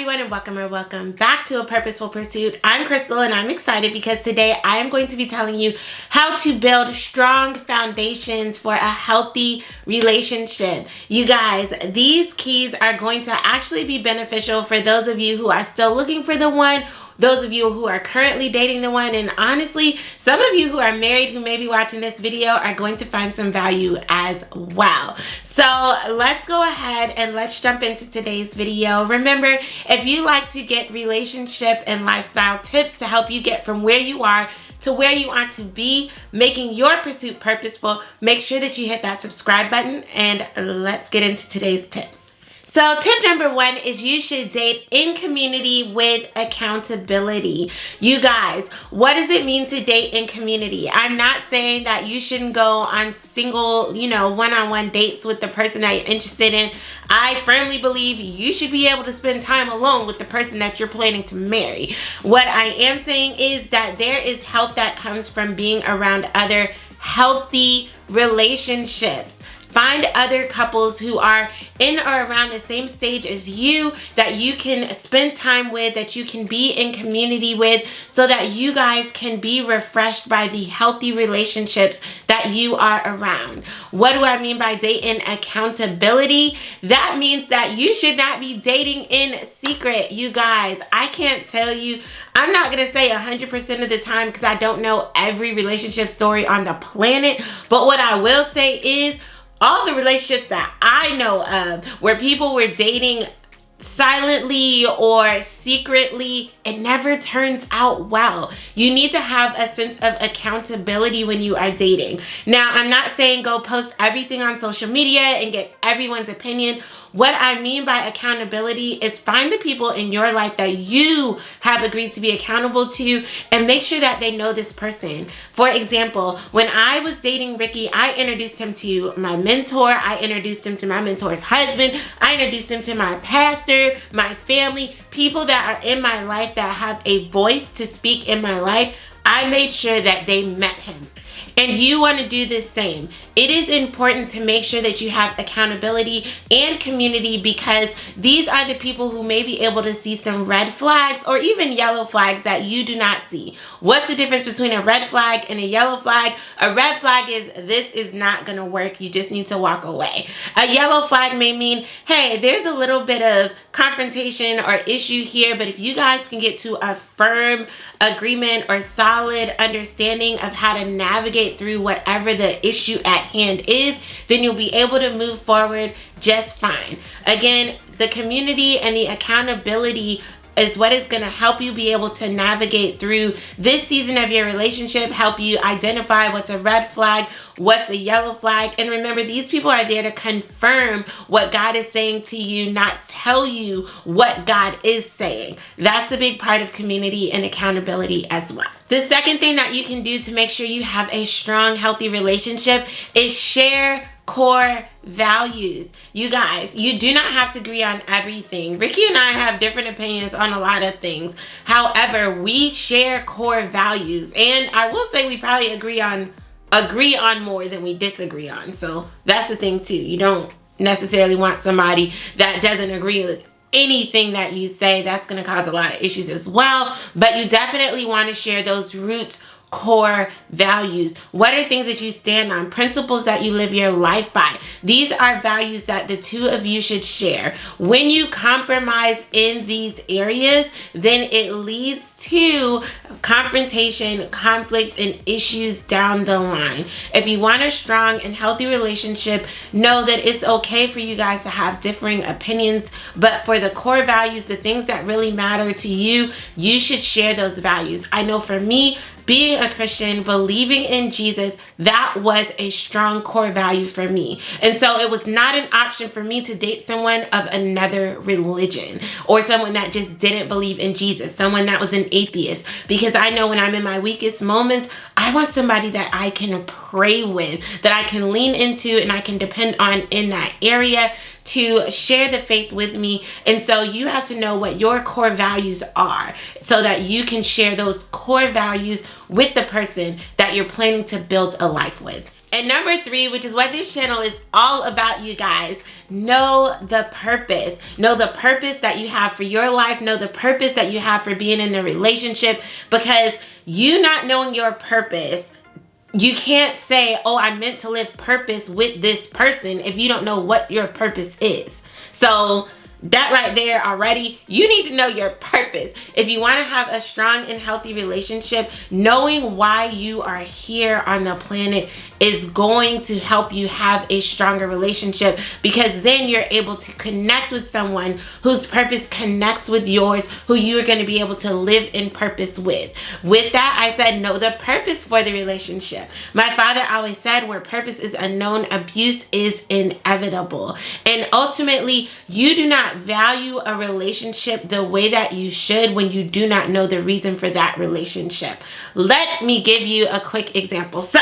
everyone, and welcome back to A Purposeful Pursuit. I'm Crystal, and I'm excited because today I am going to be telling you how to build strong foundations for a healthy relationship. You guys, these keys are going to actually be beneficial for those of you who are still looking for the one, those of you who are currently dating the one, and honestly, some of you who are married who may be watching this video are going to find some value as well. So let's go ahead and let's jump into today's video. Remember, if you like to get relationship and lifestyle tips to help you get from where you are to where you want to be, making your pursuit purposeful, make sure that you hit that subscribe button, and let's get into today's tips. So tip number one is you should date in community with accountability. You guys, what does it mean to date in community? I'm not saying that you shouldn't go on single, one-on-one dates with the person that you're interested in. I firmly believe you should be able to spend time alone with the person that you're planning to marry. What I am saying is that there is help that comes from being around other healthy relationships. Find other couples who are in or around the same stage as you that you can spend time with, that you can be in community with, so that you guys can be refreshed by the healthy relationships that you are around. What do I mean by dating accountability? That means that you should not be dating in secret. You guys, I can't tell you, I'm not going to say 100% of the time because I don't know every relationship story on the planet, but what I will say is, all the relationships that I know of where people were dating silently or secretly, it never turns out well. You need to have a sense of accountability when you are dating. Now, I'm not saying go post everything on social media and get everyone's opinion. What I mean by accountability is find the people in your life that you have agreed to be accountable to and make sure that they know this person. For example, when I was dating Ricky, I introduced him to my mentor. I introduced him to my mentor's husband. I introduced him to my pastor, my family, people that are in my life that have a voice to speak in my life. I made sure that they met him. And you want to do the same. It is important to make sure that you have accountability and community because these are the people who may be able to see some red flags or even yellow flags that you do not see. What's the difference between a red flag and a yellow flag? A red flag is this is not going to work. You just need to walk away. A yellow flag may mean, hey, there's a little bit of confrontation or issue here, but if you guys can get to a firm agreement or solid understanding of how to navigate through whatever the issue at hand is, then you'll be able to move forward just fine. Again, the community and the accountability is what is going to help you be able to navigate through this season of your relationship, help you identify what's a red flag, what's a yellow flag. And remember, these people are there to confirm what God is saying to you, not tell you what God is saying. That's a big part of community and accountability as well. The second thing that you can do to make sure you have a strong, healthy relationship is share core values. You guys, you do not have to agree on everything. Ricky and I have different opinions on a lot of things. However, we share core values, and I will say we probably agree on more than we disagree on. So that's the thing too. You don't necessarily want somebody that doesn't agree with anything that you say. That's going to cause a lot of issues as well. But you definitely want to share those root core values. What are things that you stand on? Principles that you live your life by. These are values that the two of you should share. When you compromise in these areas, then it leads to confrontation, conflict, and issues down the line. If you want a strong and healthy relationship, know that it's okay for you guys to have differing opinions, but for the core values, the things that really matter to you, you should share those values. I know for me, being a Christian, believing in Jesus, that was a strong core value for me. And so it was not an option for me to date someone of another religion or someone that just didn't believe in Jesus, someone that was an atheist. Because I know when I'm in my weakest moments, I want somebody that I can pray with, that I can lean into and I can depend on in that area to share the faith with me. And so you have to know what your core values are so that you can share those core values with the person that you're planning to build a life with. And number 3, which is what this channel is all about, you guys, know the purpose. Know the purpose that you have for your life. Know the purpose that you have for being in the relationship, because you not knowing your purpose, you can't say, oh, I meant to live purpose with this person if you don't know what your purpose is. So that right there already, you need to know your purpose. If you want to have a strong and healthy relationship, knowing why you are here on the planet is going to help you have a stronger relationship, because then you're able to connect with someone whose purpose connects with yours, who you're going to be able to live in purpose with. With that, I said know the purpose for the relationship. My father always said, where purpose is unknown, abuse is inevitable. And ultimately, you do not value a relationship the way that you should when you do not know the reason for that relationship. Let me give you a quick example. So,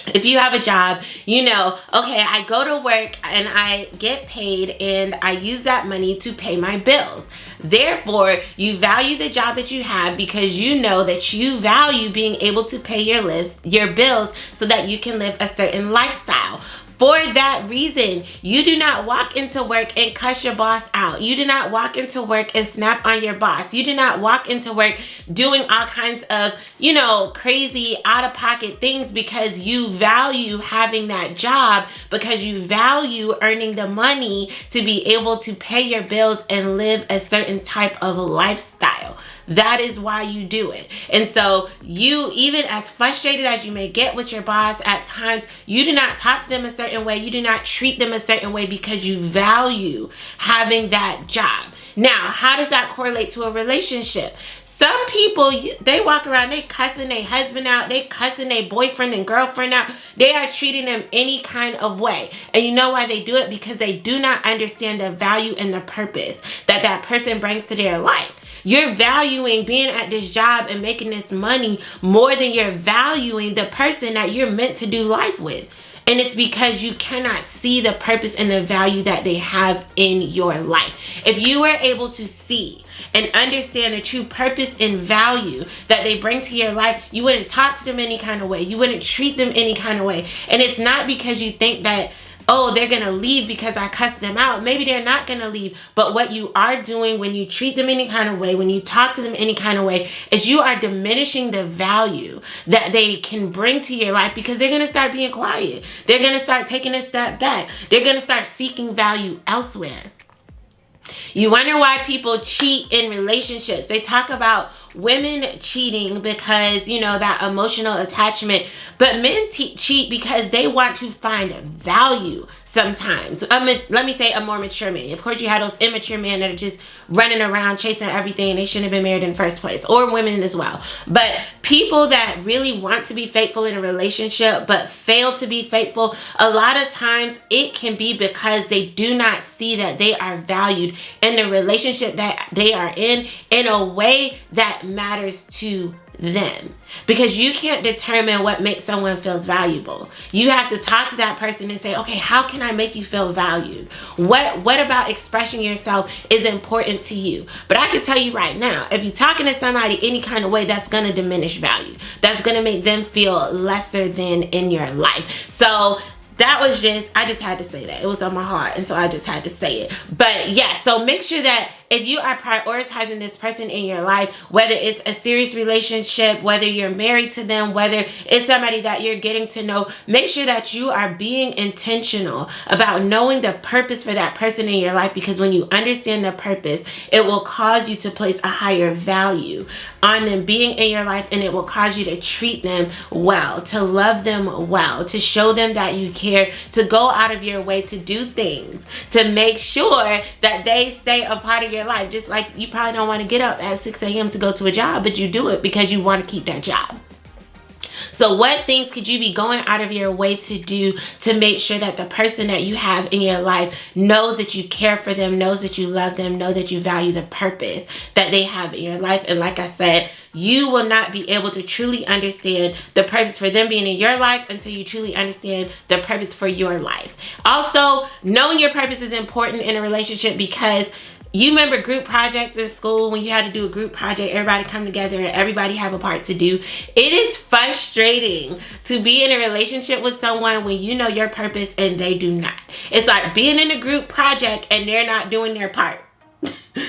if you have a job, you know, okay, I go to work and I get paid and I use that money to pay my bills. Therefore, you value the job that you have because you know that you value being able to pay your bills so that you can live a certain lifestyle. For that reason, you do not walk into work and cuss your boss out. You do not walk into work and snap on your boss. You do not walk into work doing all kinds of, you know, crazy out-of-pocket things because you value having that job, because you value earning the money to be able to pay your bills and live a certain type of lifestyle. That is why you do it. And so you, even as frustrated as you may get with your boss at times, you do not talk to them a certain way. You do not treat them a certain way because you value having that job. Now, how does that correlate to a relationship? Some people, they walk around, they cussing their husband out, they cussing their boyfriend and girlfriend out. They are treating them any kind of way. And you know why they do it? Because they do not understand the value and the purpose that that person brings to their life. You're valuing being at this job and making this money more than you're valuing the person that you're meant to do life with. And it's because you cannot see the purpose and the value that they have in your life. If you were able to see and understand the true purpose and value that they bring to your life, you wouldn't talk to them any kind of way. You wouldn't treat them any kind of way. And it's not because you think that, oh, they're gonna leave because I cussed them out. Maybe they're not gonna leave. But what you are doing when you treat them any kind of way, when you talk to them any kind of way, is you are diminishing the value that they can bring to your life, because they're gonna start being quiet. They're gonna start taking a step back. They're gonna start seeking value elsewhere. You wonder why people cheat in relationships. They talk about women cheating because, you know, that emotional attachment, but men cheat because they want to find value sometimes. Let me say a more mature man. Of course, you have those immature men that are just running around chasing everything, and they shouldn't have been married in the first place, or women as well. But people that really want to be faithful in a relationship but fail to be faithful, a lot of times it can be because they do not see that they are valued in the relationship that they are in a way that matters to them. Because you can't determine what makes someone feels valuable. You have to talk to that person and say, okay, how can I make you feel valued? What about expressing yourself is important to you? But I can tell you right now, if you're talking to somebody any kind of way, that's going to diminish value. That's going to make them feel lesser than in your life. So that was I just had to say that. It was on my heart, and so I just had to say it. But yeah, so make sure that if you are prioritizing this person in your life, whether it's a serious relationship, whether you're married to them, whether it's somebody that you're getting to know, make sure that you are being intentional about knowing the purpose for that person in your life, because when you understand the purpose, it will cause you to place a higher value on them being in your life, and it will cause you to treat them well, to love them well, to show them that you care, to go out of your way to do things to make sure that they stay a part of your life. Just like you probably don't want to get up at 6 a.m. to go to a job, but you do it because you want to keep that job. So what things could you be going out of your way to do to make sure that the person that you have in your life knows that you care for them, knows that you love them, know that you value the purpose that they have in your life? And like I said, you will not be able to truly understand the purpose for them being in your life until you truly understand the purpose for your life. Also, knowing your purpose is important in a relationship because You remember group projects in school when you had to do a group project, everybody come together and everybody have a part to do. It is frustrating to be in a relationship with someone when you know your purpose and they do not. It's like being in a group project and they're not doing their part.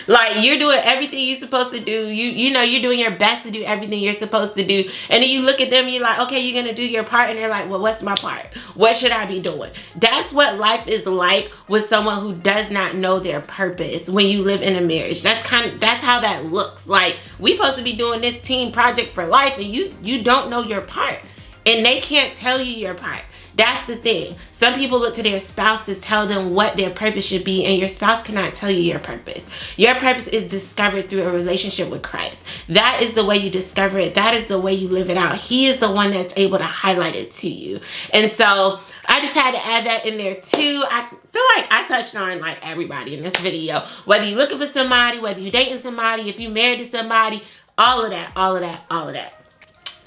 Like, you're doing everything you're supposed to do. You know you're doing your best to do everything you're supposed to do. And then you look at them, you're like, okay, you're going to do your part. And they're like, well, what's my part? What should I be doing? That's what life is like with someone who does not know their purpose when you live in a marriage. That's how that looks. Like, we supposed to be doing this team project for life and you don't know your part. And they can't tell you your part. That's the thing. Some people look to their spouse to tell them what their purpose should be, and your spouse cannot tell you your purpose. Your purpose is discovered through a relationship with Christ. That is the way you discover it. That is the way you live it out. He is the one that's able to highlight it to you. And so I just had to add that in there too. I feel like I touched on like everybody in this video. Whether you're looking for somebody, whether you're dating somebody, if you're married to somebody, all of that, all of that, all of that.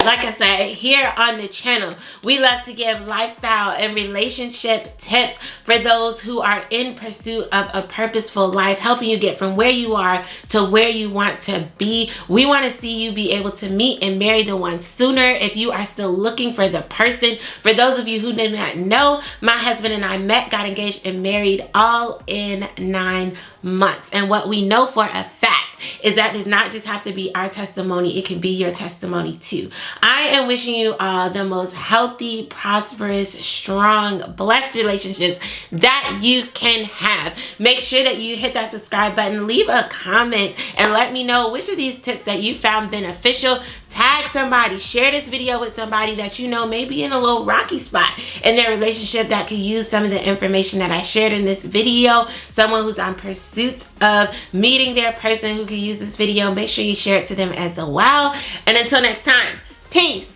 Like I said, here on the channel, we love to give lifestyle and relationship tips for those who are in pursuit of a purposeful life, helping you get from where you are to where you want to be. We want to see you be able to meet and marry the one sooner if you are still looking for the person. For those of you who did not know, my husband and I met, got engaged, and married all in 9 months. And what we know for a fact is that does not just have to be our testimony, it can be your testimony too. I am wishing you all the most healthy, prosperous, strong, blessed relationships that you can have. Make sure that you hit that subscribe button, leave a comment, and let me know which of these tips that you found beneficial. Tag somebody, share this video with somebody that you know may be in a little rocky spot in their relationship that could use some of the information that I shared in this video. Someone who's on pursuit of meeting their person who could use this video. Make sure you share it to them as well. And until next time, peace.